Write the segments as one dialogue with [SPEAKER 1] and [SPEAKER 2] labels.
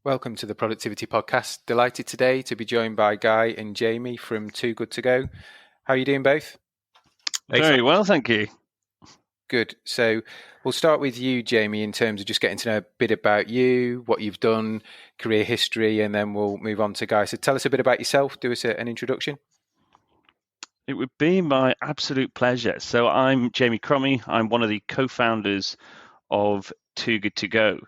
[SPEAKER 1] Welcome to the Productivity Podcast. Delighted today to be joined by Guy and Jamie from Too Good To Go. How are you doing both?
[SPEAKER 2] Very well, thank you.
[SPEAKER 1] Good. So we'll start with you, Jamie, in terms of just getting to know a bit about you, what you've done, career history, and then we'll move on to Guy. So tell us a bit about yourself. Do us an introduction.
[SPEAKER 2] It would be my absolute pleasure. So I'm Jamie Crummy. I'm one of the co-founders of Too Good To Go.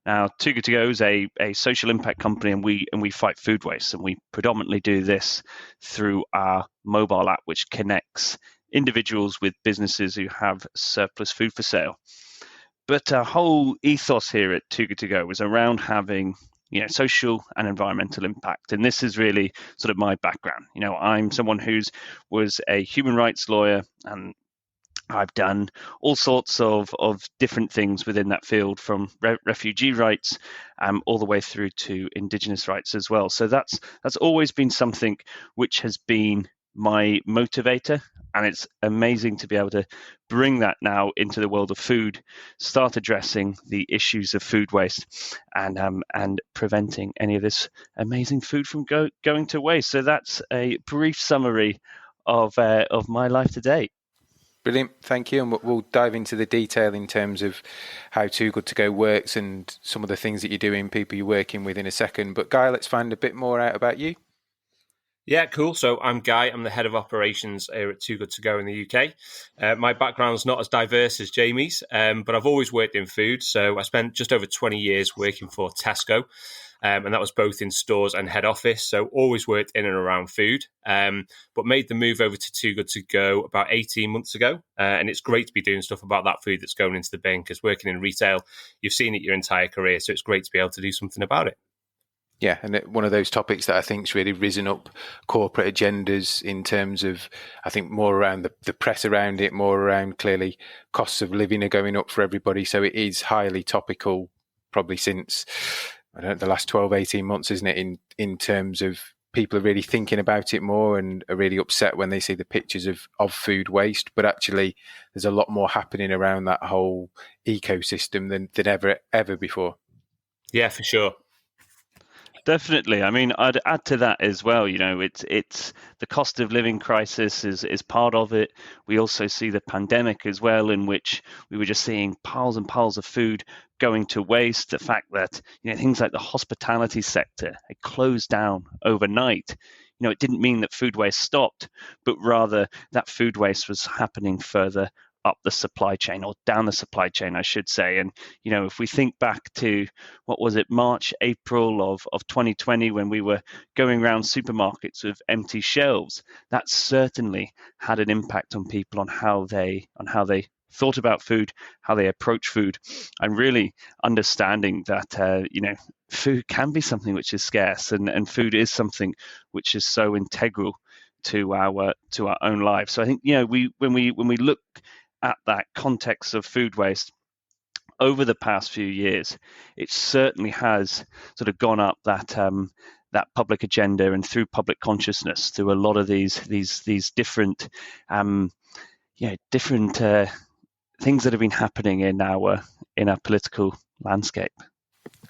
[SPEAKER 2] Now, Too Good To Go is a social impact company, and we fight food waste, and we predominantly do this through our mobile app, which connects individuals with businesses who have surplus food for sale. But our whole ethos here at Too Good To Go was around having social and environmental impact. And this is really sort of my background. I'm someone was a human rights lawyer, and I've done all sorts of different things within that field, from refugee rights all the way through to Indigenous rights as well. So that's always been something which has been my motivator, and it's amazing to be able to bring that now into the world of food, start addressing the issues of food waste, and preventing any of this amazing food from going to waste. So that's a brief summary of my life today.
[SPEAKER 1] Brilliant, thank you. And we'll dive into the detail in terms of how Too Good To Go works and some of the things that you're doing, people you're working with in a second. But Guy, let's find a bit more out about you.
[SPEAKER 3] Yeah, cool. So I'm Guy. I'm the head of operations here at Too Good To Go in the UK. My background's not as diverse as Jamie's, but I've always worked in food. So I spent just over 20 years working for Tesco, and that was both in stores and head office. So always worked in and around food, but made the move over to Too Good To Go about 18 months ago. And it's great to be doing stuff about that food that's going into the bin, because working in retail, you've seen it your entire career. So it's great to be able to do something about it.
[SPEAKER 1] Yeah, and one of those topics that I think's really risen up corporate agendas in terms of, I think, more around the press around it, more around clearly costs of living are going up for everybody. So it is highly topical, probably since, the last 12, 18 months, isn't it, in terms of people are really thinking about it more and are really upset when they see the pictures of food waste. But actually, there's a lot more happening around that whole ecosystem than ever before.
[SPEAKER 3] Yeah, for sure.
[SPEAKER 2] Definitely. I mean, I'd add to that as well. It's the cost of living crisis is part of it. We also see the pandemic as well, in which we were just seeing piles and piles of food going to waste. The fact that things like the hospitality sector had closed down overnight. It didn't mean that food waste stopped, but rather that food waste was happening further up the supply chain, or down the supply chain, I should say. And, if we think back to, what was it, March, April of 2020, when we were going around supermarkets with empty shelves, that certainly had an impact on people, on how they thought about food, how they approach food, and really understanding that, food can be something which is scarce, and food is something which is so integral to our own lives. So I think, when we look at that context of food waste over the past few years, it certainly has sort of gone up that public agenda and through public consciousness through a lot of these different different things that have been happening in our political landscape.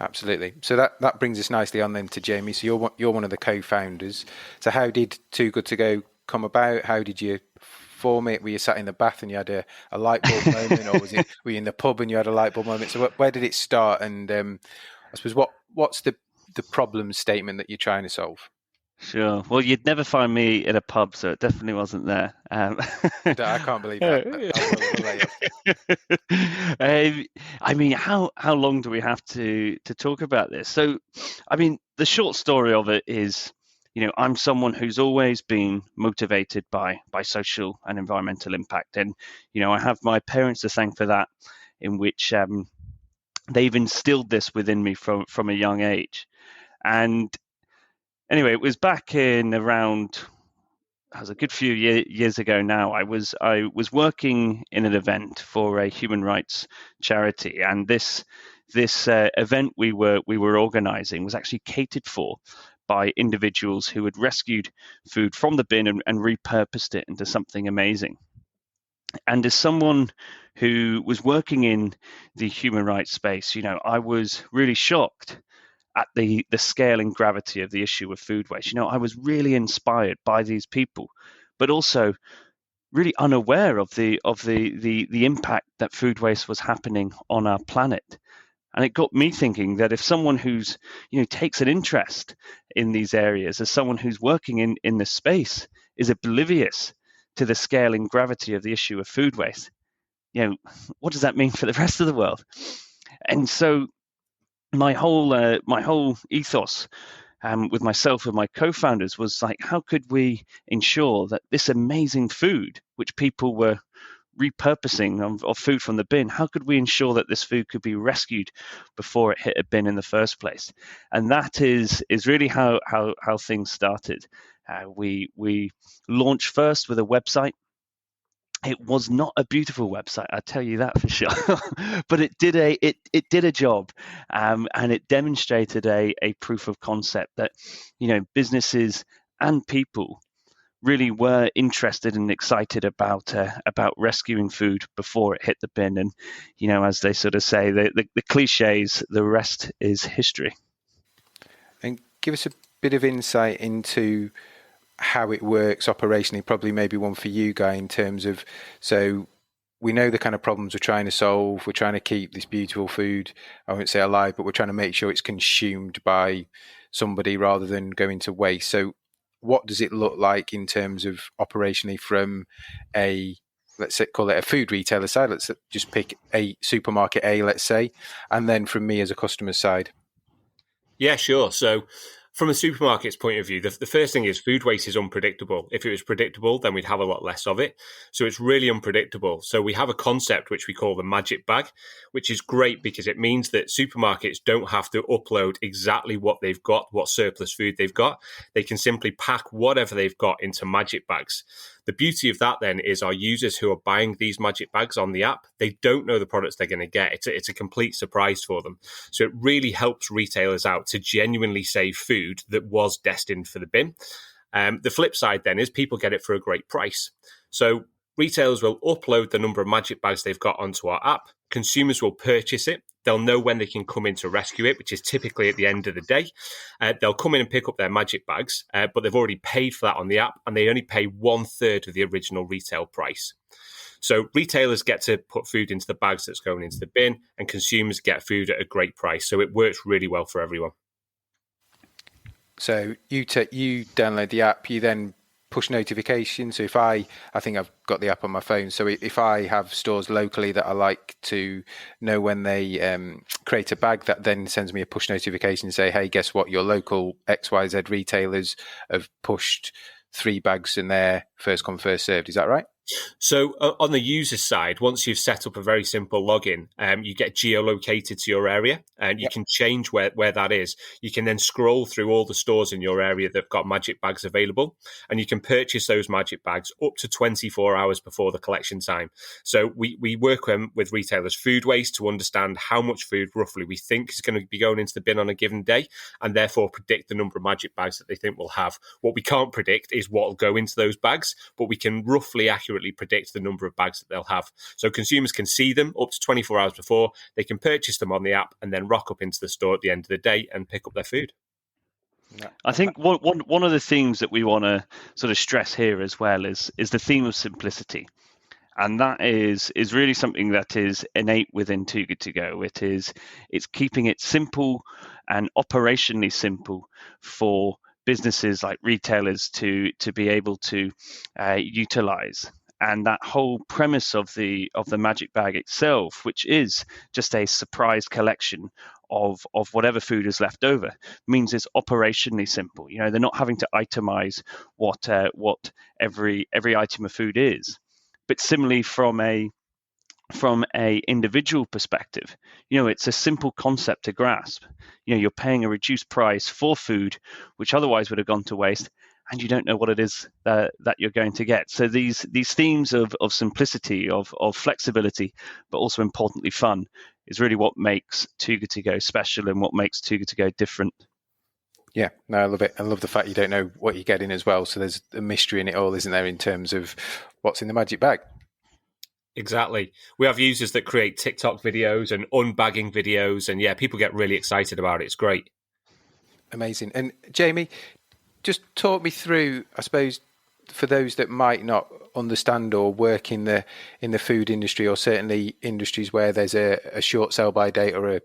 [SPEAKER 1] Absolutely. So that brings us nicely on then to Jamie. So you're one of the co-founders. So how did Too Good To Go come about? How did you form it? Were you sat in the bath and you had a light bulb moment, or were you in the pub and you had a light bulb moment? So where did it start? And I suppose what's the problem statement that you're trying to solve?
[SPEAKER 2] Sure. Well, you'd never find me in a pub, so it definitely wasn't there.
[SPEAKER 1] I can't believe that.
[SPEAKER 2] I mean, how long do we have to talk about this? So, I mean, the short story of it is, I'm someone who's always been motivated by social and environmental impact. And, I have my parents to thank for that, in which they've instilled this within me from a young age. And anyway, it was back in around, it was a good few years ago now. I was working in an event for a human rights charity, and this event we were organizing was actually catered for by individuals who had rescued food from the bin and repurposed it into something amazing. And as someone who was working in the human rights space, I was really shocked at the scale and gravity of the issue of food waste. I was really inspired by these people, but also really unaware of the impact that food waste was happening on our planet. And it got me thinking that if someone who's takes an interest in these areas, as someone who's working in this space, is oblivious to the scale and gravity of the issue of food waste, what does that mean for the rest of the world? And so my whole ethos with myself and my co-founders was like, how could we ensure that this amazing food, which people were repurposing of food from the bin, how could we ensure that this food could be rescued before it hit a bin in the first place? And that is really how things started. We launched first with a website. It was not a beautiful website, I tell you that for sure, but it did a job, and it demonstrated a proof of concept that businesses and people really were interested and excited about rescuing food before it hit the bin. And as they sort of say, the cliches, the rest is history.
[SPEAKER 1] And give us a bit of insight into how it works operationally, probably maybe one for you, Guy, in terms of, so we know the kind of problems we're trying to solve. We're trying to keep this beautiful food, I won't say alive, but we're trying to make sure it's consumed by somebody rather than going to waste. So what does it look like in terms of operationally from let's say, call it a food retailer side? Let's just pick a supermarket A, let's say, and then from me as a customer side.
[SPEAKER 3] Yeah, sure. So from a supermarket's point of view, the first thing is food waste is unpredictable. If it was predictable, then we'd have a lot less of it. So it's really unpredictable. So we have a concept which we call the magic bag, which is great because it means that supermarkets don't have to upload exactly what they've got, what surplus food they've got. They can simply pack whatever they've got into magic bags. The beauty of that then is our users who are buying these magic bags on the app, they don't know the products they're going to get. It's a complete surprise for them. So it really helps retailers out to genuinely save food that was destined for the bin. The flip side then is people get it for a great price. So retailers will upload the number of magic bags they've got onto our app. Consumers will purchase it. They'll know when they can come in to rescue it, which is typically at the end of the day. They'll come in and pick up their magic bags, but they've already paid for that on the app, and they only pay 1/3 of the original retail price. So retailers get to put food into the bags that's going into the bin, and consumers get food at a great price. So it works really well for everyone.
[SPEAKER 1] So you download the app, you then push notifications. So if I think I've got the app on my phone. So if I have stores locally that I like to know when they create a bag, that then sends me a push notification and say, hey, guess what? Your local XYZ retailers have pushed 3 bags in there, first come, first served. Is that right?
[SPEAKER 3] So on the user side, once you've set up a very simple login, you get geolocated to your area, and you can change where that is. You can then scroll through all the stores in your area that have got magic bags available, and you can purchase those magic bags up to 24 hours before the collection time. So we work with retailers' food waste to understand how much food roughly we think is going to be going into the bin on a given day, and therefore predict the number of magic bags that they think we'll have. What we can't predict is what will go into those bags, but we can roughly accurately predict the number of bags that they'll have. So consumers can see them up to 24 hours before, they can purchase them on the app, and then rock up into the store at the end of the day and pick up their food.
[SPEAKER 2] I think one of the themes that we want to sort of stress here as well is the theme of simplicity. And that is really something that is innate within Too Good To Go. It's keeping it simple and operationally simple for businesses like retailers to be able to utilize. And that whole premise of the magic bag itself, which is just a surprise collection of whatever food is left over, means it's operationally simple. They're not having to itemize what every item of food is. But similarly, from a individual perspective, it's a simple concept to grasp. You're paying a reduced price for food which otherwise would have gone to waste, and you don't know what it is that you're going to get. So these themes of simplicity, of flexibility, but also importantly fun, is really what makes Too Good To Go special and what makes Too Good To Go different.
[SPEAKER 1] Yeah, no, I love it. I love the fact you don't know what you're getting as well. So there's a mystery in it all, isn't there, in terms of what's in the magic bag?
[SPEAKER 3] Exactly. We have users that create TikTok videos and unbagging videos, and people get really excited about it. It's great.
[SPEAKER 1] Amazing. And Jamie, just talk me through, I suppose, for those that might not understand or work in the food industry, or certainly industries where there's a short sell by date or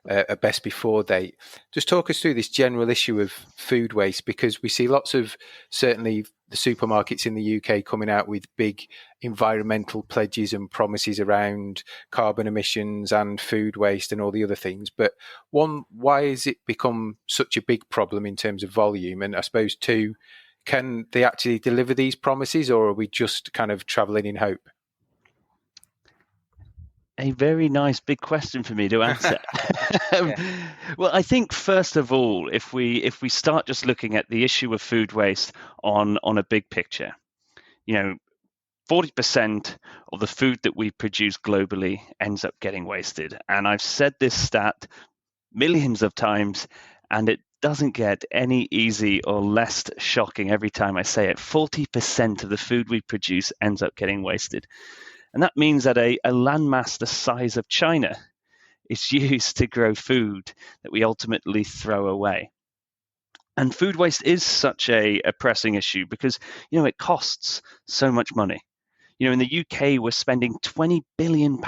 [SPEAKER 1] a best before date, just talk us through this general issue of food waste, because we see lots of, certainly the supermarkets in the UK coming out with big environmental pledges and promises around carbon emissions and food waste and all the other things. But one, why has it become such a big problem in terms of volume? And I suppose two, can they actually deliver these promises, or are we just kind of traveling in hope?
[SPEAKER 2] A very nice big question for me to answer. Well, I think first of all, if we start just looking at the issue of food waste on a big picture, 40% of the food that we produce globally ends up getting wasted. And I've said this stat millions of times, and it doesn't get any easy or less shocking every time I say it. 40% of the food we produce ends up getting wasted. And that means that a landmass the size of China is used to grow food that we ultimately throw away. And food waste is such a pressing issue because, it costs so much money. In the UK, we're spending £20 billion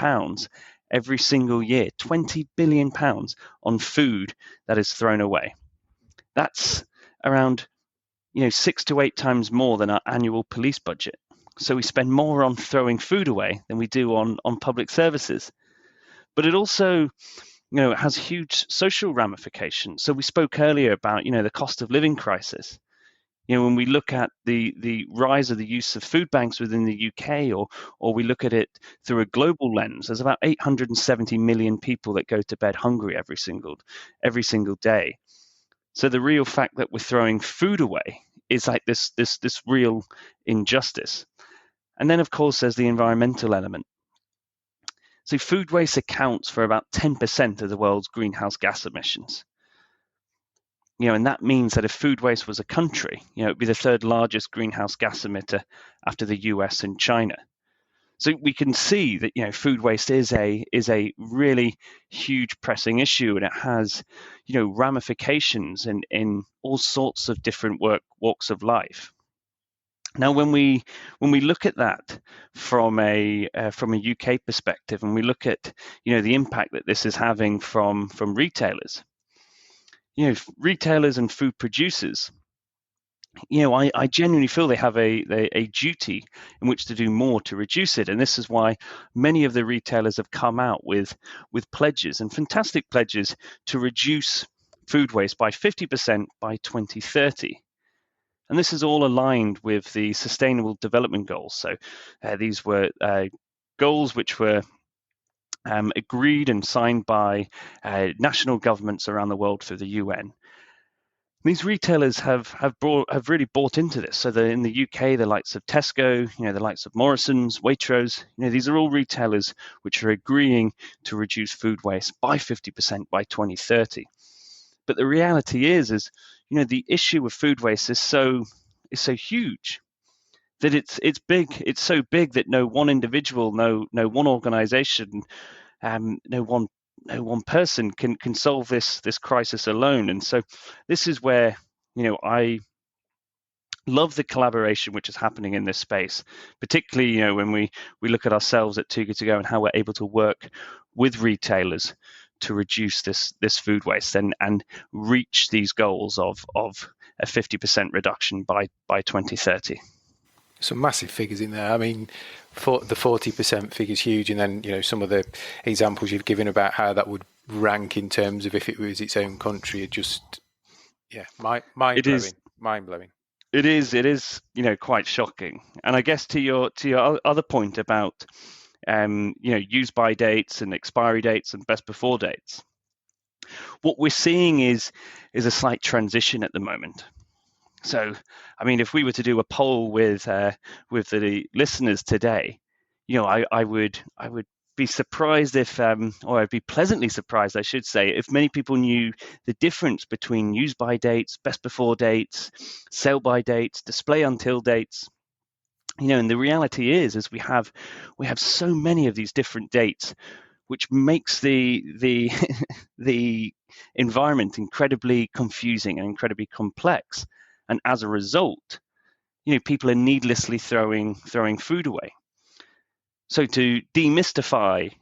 [SPEAKER 2] every single year, £20 billion on food that is thrown away. That's around, 6 to 8 times more than our annual police budget. So we spend more on throwing food away than we do on public services. But it also, it has huge social ramifications. So we spoke earlier about, the cost of living crisis. When we look at the rise of the use of food banks within the UK, or we look at it through a global lens, there's about 870 million people that go to bed hungry every single day. So the real fact that we're throwing food away is like this real injustice. And then, of course, there's the environmental element. So food waste accounts for about 10% of the world's greenhouse gas emissions. And that means that if food waste was a country, it'd be the third largest greenhouse gas emitter after the US and China. So we can see that food waste is a really huge pressing issue, and it has ramifications in all sorts of different walks of life. Now, when we look at that from a UK perspective, and we look at the impact that this is having from retailers, retailers and food producers, I genuinely feel they have a duty in which to do more to reduce it. And this is why many of the retailers have come out with pledges, and fantastic pledges, to reduce food waste by 50% by 2030. And this is all aligned with the Sustainable Development Goals. So these were goals which were agreed and signed by national governments around the world through the UN. These retailers have really bought into this. So in the UK, the likes of Tesco, the likes of Morrison's, Waitrose, these are all retailers which are agreeing to reduce food waste by 50% by 2030. But the reality is the issue of food waste is so huge that it's big. It's so big that no one individual, no one organization, no one person can solve this crisis alone. And so this is where I love the collaboration which is happening in this space, particularly when we look at ourselves at Too Good To Go and how we're able to work with retailers to reduce this food waste and reach these goals of a 50% reduction by 2030.
[SPEAKER 1] Some massive figures in there. I mean, the 40% figure is huge, and then some of the examples you've given about how that would rank in terms of if it was its own country are just mind blowing.
[SPEAKER 2] It is quite shocking. And I guess to your other point about use by dates and expiry dates and best before dates, what we're seeing is a slight transition at the moment. So, I mean, if we were to do a poll with the listeners today, I would be surprised if, or I'd be pleasantly surprised, I should say, if many people knew the difference between use by dates, best before dates, sale by dates, display until dates. And the reality is we have so many of these different dates which makes the the environment incredibly confusing and incredibly complex. And as a result, people are needlessly throwing food away. So to demystify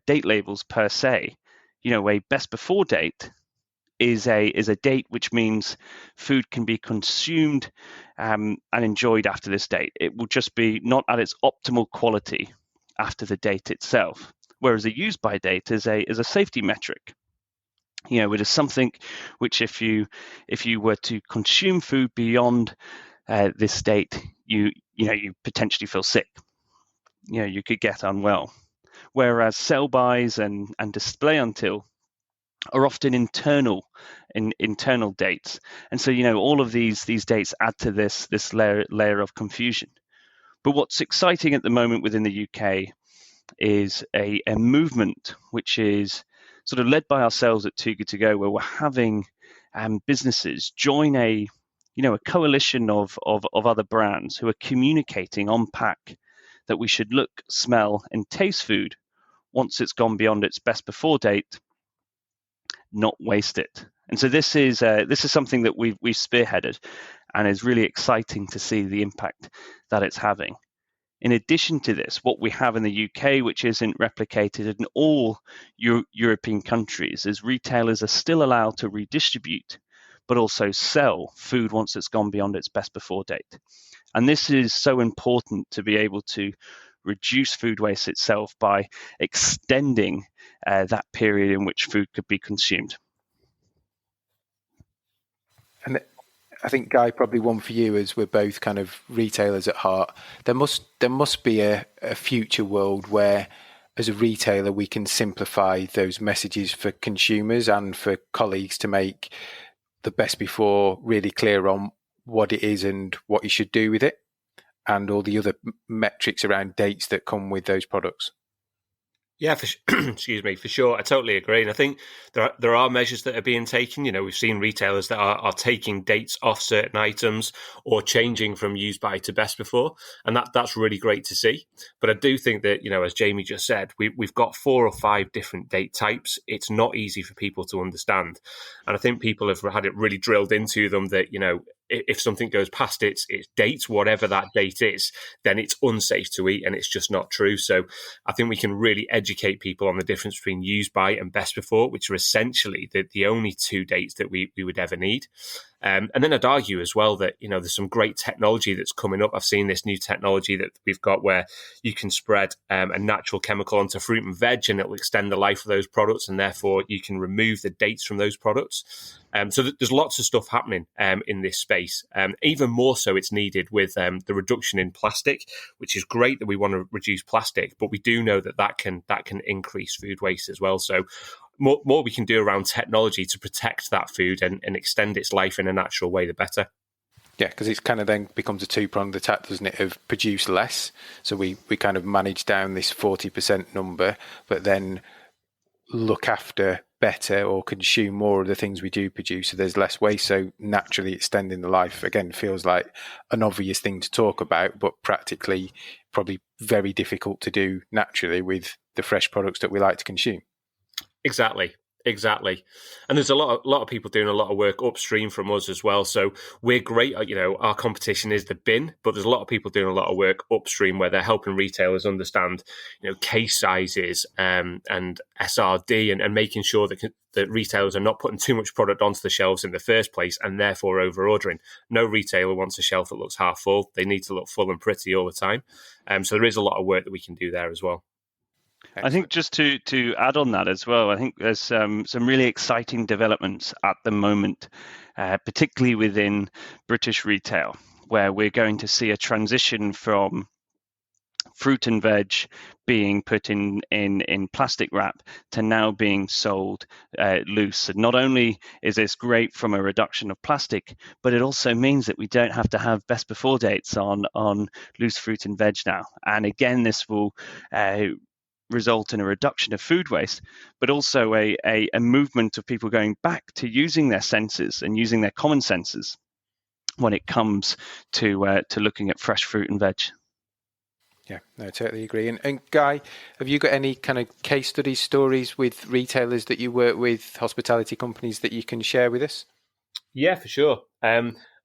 [SPEAKER 2] date labels per se, a best before date is a date which means food can be consumed and enjoyed after this date. It will just be not at its optimal quality after the date itself. Whereas a use by date is a safety metric. It is something which if you were to consume food beyond this date, you potentially feel sick. You could get unwell. Whereas sell bys and display until are often internal dates, and so all of these dates add to this layer of confusion. But what's exciting at the moment within the UK is a movement which is sort of led by ourselves at Too Good To Go, where we're having businesses join a coalition of other brands who are communicating on pack that we should look, smell, and taste food once it's gone beyond its best before date, not waste it. And so this is something that we've spearheaded, and is really exciting to see the impact that it's having. In addition to this, what we have in the UK, which isn't replicated in all European countries, is retailers are still allowed to redistribute, but also sell food once it's gone beyond its best before date. And this is so important to be able to reduce food waste itself by extending that period in which food could be consumed.
[SPEAKER 1] And I think, Guy, probably one for you, as we're both kind of retailers at heart. There must be a future world where, as a retailer, we can simplify those messages for consumers and for colleagues to make the best before really clear on what it is and what you should do with it, and all the other metrics around dates that come with those products.
[SPEAKER 3] Yeah, excuse me, for sure. I totally agree. And I think there are measures that are being taken. We've seen retailers that are taking dates off certain items or changing from use by to best before. And that's really great to see. But I do think that, as Jamie just said, we've got 4 or 5 different date types. It's not easy for people to understand. And I think people have had it really drilled into them that, if something goes past its date, whatever that date is, then it's unsafe to eat, and it's just not true. So I think we can really educate people on the difference between use by and best before, which are essentially the only 2 dates that we would ever need. And then I'd argue as well that, there's some great technology that's coming up. I've seen this new technology that we've got where you can spread a natural chemical onto fruit and veg, and it will extend the life of those products, and therefore you can remove the dates from those products. So there's lots of stuff happening in this space. Even more so it's needed with the reduction in plastic, which is great that we want to reduce plastic, but we do know that can increase food waste as well. So more we can do around technology to protect that food and extend its life in a natural way, the better.
[SPEAKER 1] Yeah, because it's kind of then becomes a two-pronged attack, doesn't it, of produce less. So we kind of manage down this 40% number, but then look after better or consume more of the things we do produce, so there's less waste. So naturally extending the life, again, feels like an obvious thing to talk about, but practically probably very difficult to do naturally with the fresh products that we like to consume.
[SPEAKER 3] Exactly. And there's a lot of people doing a lot of work upstream from us as well. So we're great at, our competition is the bin, but there's a lot of people doing a lot of work upstream where they're helping retailers understand, case sizes and SRD and making sure that retailers are not putting too much product onto the shelves in the first place and therefore over ordering. No retailer wants a shelf that looks half full. They need to look full and pretty all the time. So there is a lot of work that we can do there as well.
[SPEAKER 2] Excellent. I think just to add on that as well, I think there's some really exciting developments at the moment, particularly within British retail, where we're going to see a transition from fruit and veg being put in plastic wrap to now being sold loose. And not only is this great from a reduction of plastic, but it also means that we don't have to have best before dates on loose fruit and veg now. And again, this will result in a reduction of food waste, but also a movement of people going back to using their senses and using their common senses when it comes to looking at fresh fruit and veg.
[SPEAKER 1] Yeah, no, I totally agree. And Guy, have you got any kind of case study stories with retailers that you work with, hospitality companies that you can share with us?
[SPEAKER 3] Yeah, for sure.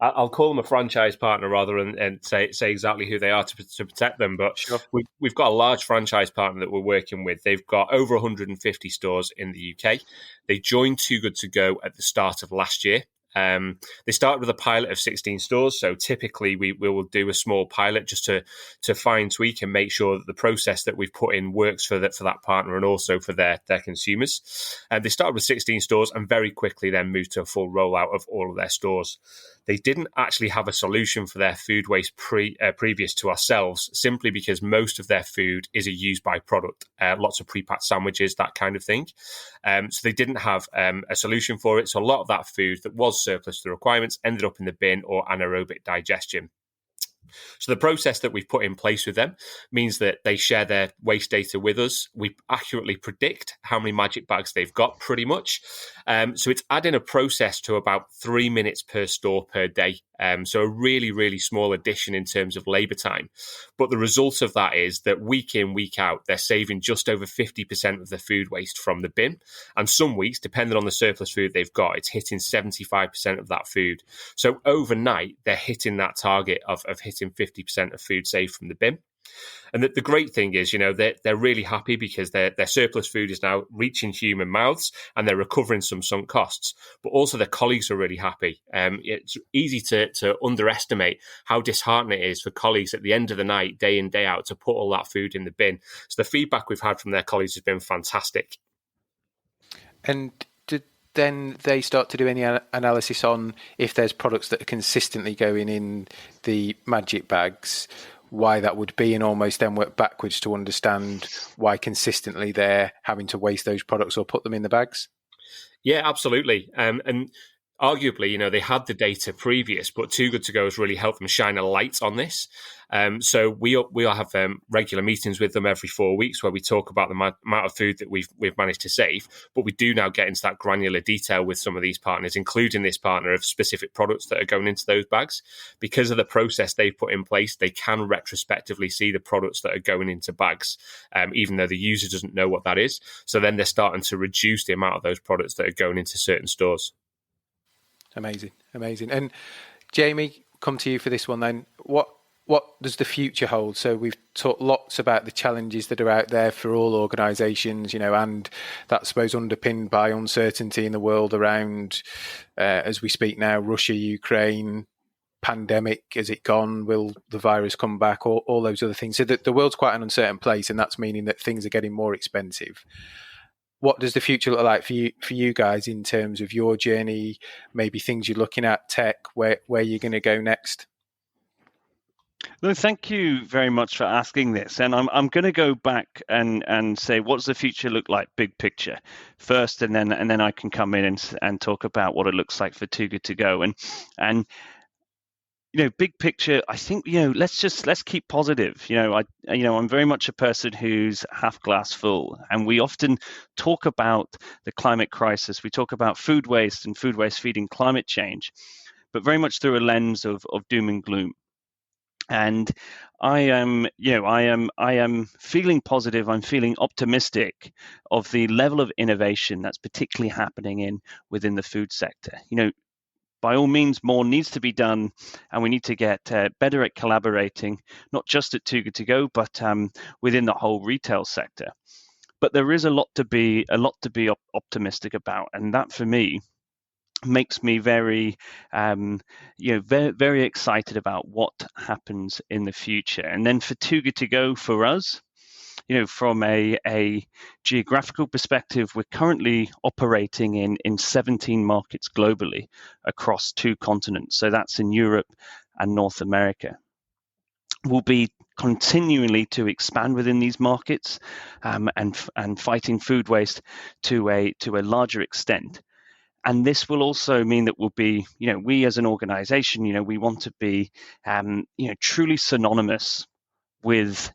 [SPEAKER 3] I'll call them a franchise partner rather than say exactly who they are to protect them. But
[SPEAKER 1] Sure.
[SPEAKER 3] we've got a large franchise partner that we're working with. They've got over 150 stores in the UK. They joined Too Good To Go at the start of last year. They started with a pilot of 16 stores. So typically we will do a small pilot just to fine tweak and make sure that the process that we've put in works for that partner and also for their consumers. They started with 16 stores and very quickly then moved to a full rollout of all of their stores. They didn't actually have a solution for their food waste previous to ourselves, simply because most of their food is a use by product, lots of pre-packed sandwiches, that kind of thing. So they didn't have a solution for it. So a lot of that food that was surplus to the requirements ended up in the bin or anaerobic digestion. So the process that we've put in place with them means that they share their waste data with us. We accurately predict how many magic bags they've got, pretty much. So it's adding a process to about 3 minutes per store per day. So a really, really small addition in terms of labour time. But the result of that is that week in, week out, they're saving just over 50% of the food waste from the bin. And some weeks, depending on the surplus food they've got, it's hitting 75% of that food. So overnight, they're hitting that target of hitting 50% of food saved from the bin. And the great thing is, they're really happy because their surplus food is now reaching human mouths and they're recovering some sunk costs. But also their colleagues are really happy. It's easy to underestimate how disheartening it is for colleagues at the end of the night, day in, day out, to put all that food in the bin. So the feedback we've had from their colleagues has been fantastic.
[SPEAKER 1] And did then they start to do any analysis on if there's products that are consistently going in the magic bags, why that would be, and almost then work backwards to understand why consistently they're having to waste those products or put them in the bags?
[SPEAKER 3] Yeah, absolutely. And arguably, they had the data previous, but Too Good To Go has really helped them shine a light on this. So we'll have regular meetings with them every 4 weeks where we talk about the amount of food that we've managed to save. But we do now get into that granular detail with some of these partners, including this partner, of specific products that are going into those bags. Because of the process they've put in place, they can retrospectively see the products that are going into bags, even though the user doesn't know what that is. So then they're starting to reduce the amount of those products that are going into certain stores.
[SPEAKER 1] Amazing. And Jamie, come to you for this one then. What does the future hold? So we've talked lots about the challenges that are out there for all organisations, and that's, I suppose, underpinned by uncertainty in the world around, as we speak now, Russia, Ukraine, pandemic, has it gone? Will the virus come back? All those other things. So the world's quite an uncertain place, and that's meaning that things are getting more expensive. What does the future look like for you guys in terms of your journey, maybe things you're looking at, tech, where you're going to go next?
[SPEAKER 2] No, thank you very much for asking this. And I'm going to go back and say, what's the future look like, big picture, first, and then I can come in and talk about what it looks like for Too Good To Go. And big picture, I think, let's keep positive. I'm very much a person who's half glass full, and we often talk about the climate crisis. We talk about food waste and food waste feeding climate change, but very much through a lens of doom and gloom. And I am feeling positive. I'm feeling optimistic of the level of innovation that's particularly happening within the food sector. By all means, more needs to be done, and we need to get better at collaborating, not just at Too Good To Go, but within the whole retail sector. But there is a lot to be optimistic about, and that for me makes me very, very excited about what happens in the future. And then for Too Good To Go, for us, from a geographical perspective, we're currently operating in 17 markets globally across 2 continents. So that's in Europe and North America. We'll be continually to expand within these markets and fighting food waste to a larger extent. And this will also mean that we'll be, we as an organization, we want to be, truly synonymous with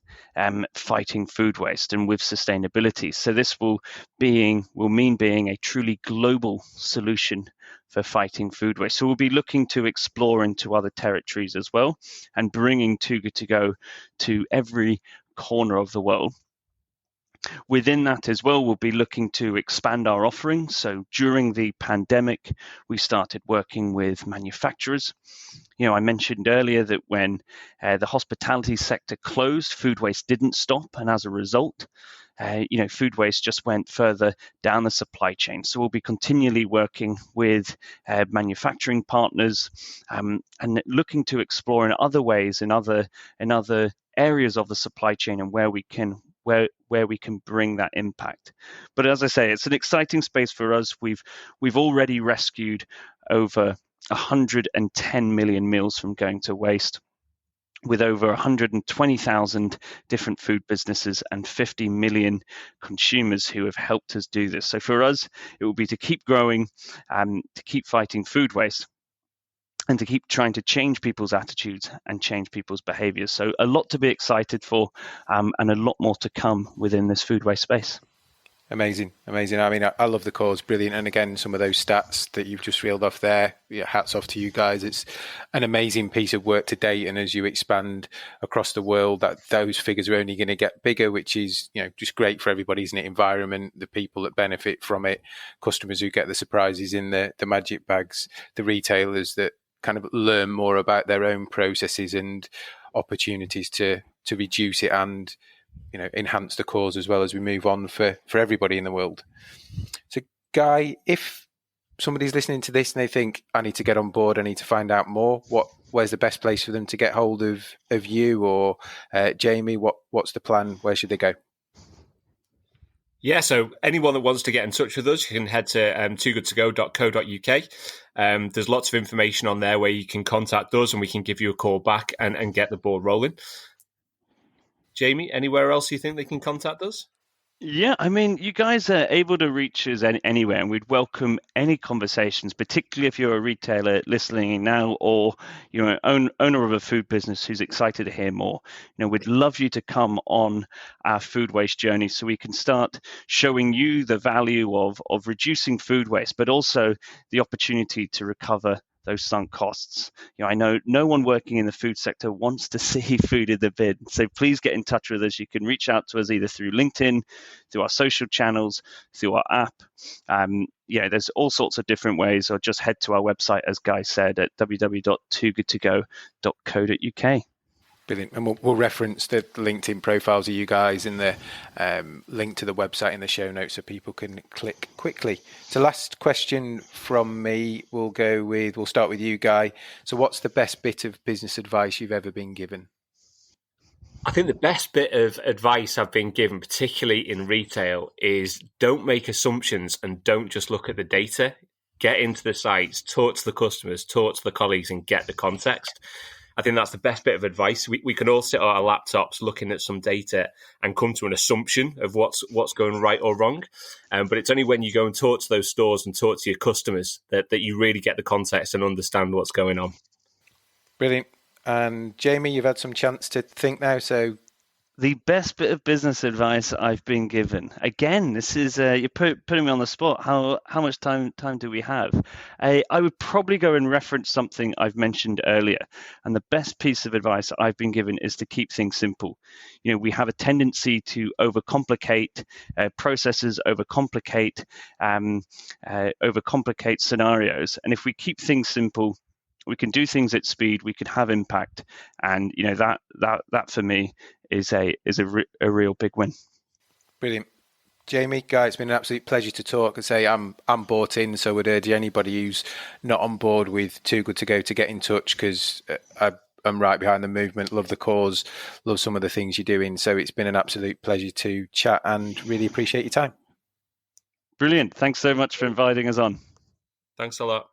[SPEAKER 2] fighting food waste and with sustainability. So this will mean being a truly global solution for fighting food waste. So we'll be looking to explore into other territories as well, and bringing Too Good To Go to every corner of the world. Within that as well, we'll be looking to expand our offerings. So during the pandemic, we started working with manufacturers. I mentioned earlier that when the hospitality sector closed, food waste didn't stop. And as a result, food waste just went further down the supply chain. So we'll be continually working with manufacturing partners and looking to explore in other ways, in other areas of the supply chain, and where we can bring that impact. But as I say, it's an exciting space for us. We've already rescued over 110 million meals from going to waste, with over 120,000 different food businesses and 50 million consumers who have helped us do this. So for us, it will be to keep growing, to keep fighting food waste, and to keep trying to change people's attitudes and change people's behaviors. So a lot to be excited for, and a lot more to come within this food waste space.
[SPEAKER 1] Amazing. I mean, I love the cause, brilliant. And again, some of those stats that you've just reeled off there, hats off to you guys. It's an amazing piece of work to date. And as you expand across the world, those figures are only going to get bigger, which is, just great for everybody, isn't it? Environment, the people that benefit from it, customers who get the surprises in the magic bags, the retailers that kind of learn more about their own processes and opportunities to reduce it and enhance the cause as well as we move on for everybody in the world. So, Guy, if somebody's listening to this and they think, I need to get on board, I need to find out more, where's the best place for them to get hold of you or Jamie? What's the plan? Where should they go?
[SPEAKER 3] Yeah, so anyone that wants to get in touch with us, you can head to toogoodtogo.co.uk. There's lots of information on there where you can contact us and we can give you a call back and get the ball rolling. Jamie, anywhere else you think they can contact us?
[SPEAKER 2] Yeah, I mean, you guys are able to reach us anywhere, and we'd welcome any conversations, particularly if you're a retailer listening now, or you're an owner of a food business who's excited to hear more. We'd love you to come on our food waste journey so we can start showing you the value of reducing food waste, but also the opportunity to recover those sunk costs. I know no one working in the food sector wants to see food in the bin. So please get in touch with us. You can reach out to us either through LinkedIn, through our social channels, through our app. There's all sorts of different ways, or just head to our website, as Guy said, at www.toogoodtogo.co.uk.
[SPEAKER 1] Brilliant. And we'll reference the LinkedIn profiles of you guys in the link to the website in the show notes so people can click quickly. So last question from me, we'll start with you, Guy. So what's the best bit of business advice you've ever been given?
[SPEAKER 3] I think the best bit of advice I've been given, particularly in retail, is don't make assumptions and don't just look at the data. Get into the sites, talk to the customers, talk to the colleagues and get the context. I think that's the best bit of advice. We can all sit on our laptops looking at some data and come to an assumption of what's going right or wrong. But it's only when you go and talk to those stores and talk to your customers that you really get the context and understand what's going on.
[SPEAKER 1] Brilliant. And Jamie, you've had some chance to think now, so...
[SPEAKER 2] The best bit of business advice I've been given. Again, this is you're putting me on the spot. How much time do we have? I would probably go and reference something I've mentioned earlier. And the best piece of advice I've been given is to keep things simple. We have a tendency to overcomplicate processes, overcomplicate scenarios. And if we keep things simple, we can do things at speed. We can have impact, and that for me is a real big win.
[SPEAKER 1] Brilliant. Jamie, Guy, it's been an absolute pleasure to talk. And say I'm bought in, so I would urge anybody who's not on board with Too Good To Go to get in touch, because I'm right behind the movement, love the cause, love some of the things you're doing. So it's been an absolute pleasure to chat and really appreciate your time.
[SPEAKER 2] Brilliant. Thanks so much for inviting us on.
[SPEAKER 3] Thanks a lot.